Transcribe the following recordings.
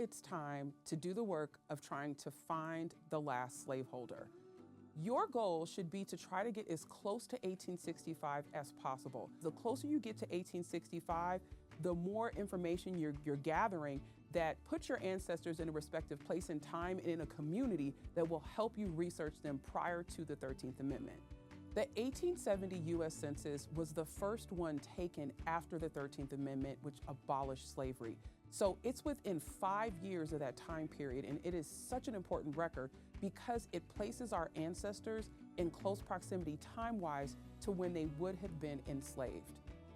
it's time to do the work of trying to find the last slaveholder. Your goal should be to try to get as close to 1865 as possible. The closer you get to 1865, the more information you're gathering that puts your ancestors in a respective place and time and in a community that will help you research them prior to the 13th Amendment. The 1870 U.S. Census was the first one taken after the 13th Amendment, which abolished slavery. So it's within 5 years of that time period, and it is such an important record because it places our ancestors in close proximity time-wise to when they would have been enslaved.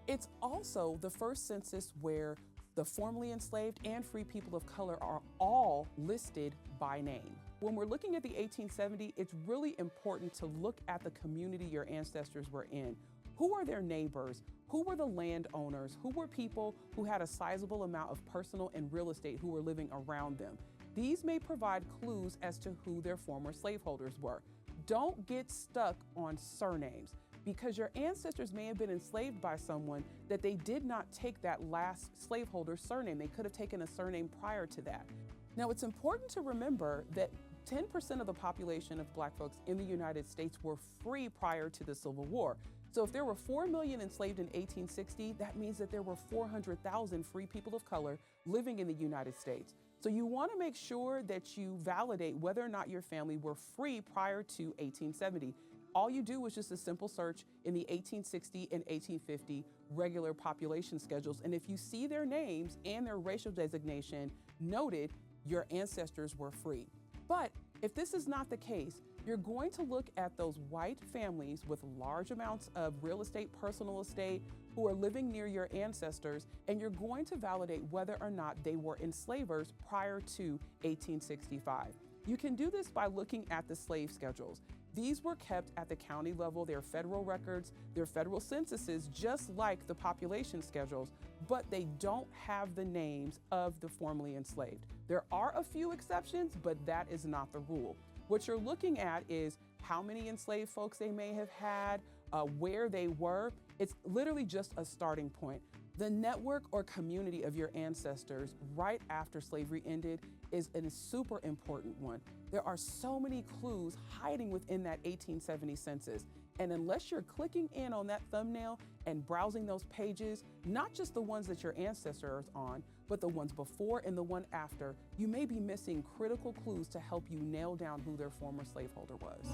It's also the first census where the formerly enslaved and free people of color are all listed by name. When we're looking at the 1870, it's really important to look at the community your ancestors were in. Who are their neighbors? Who were the landowners? Who were people who had a sizable amount of personal and real estate who were living around them? These may provide clues as to who their former slaveholders were. Don't get stuck on surnames, because your ancestors may have been enslaved by someone that they did not take that last slaveholder's surname. They could have taken a surname prior to that. Now, it's important to remember that 10% of the population of Black folks in the United States were free prior to the Civil War. So if there were 4 million enslaved in 1860, that means that there were 400,000 free people of color living in the United States. So you want to make sure that you validate whether or not your family were free prior to 1870. All you do is just a simple search in the 1860 and 1850 regular population schedules. And if you see their names and their racial designation noted, your ancestors were free. But if this is not the case, you're going to look at those white families with large amounts of real estate, personal estate, who are living near your ancestors, and you're going to validate whether or not they were enslavers prior to 1865. You can do this by looking at the slave schedules. These were kept at the county level. They're federal records, they're federal censuses, just like the population schedules, but they don't have the names of the formerly enslaved. There are a few exceptions, but that is not the rule. What you're looking at is how many enslaved folks they may have had, where they were. It's literally just a starting point. The network or community of your ancestors right after slavery ended is a super important one. There are so many clues hiding within that 1870 census. And unless you're clicking in on that thumbnail and browsing those pages, not just the ones that your ancestors are on, but the ones before and the one after, you may be missing critical clues to help you nail down who their former slaveholder was.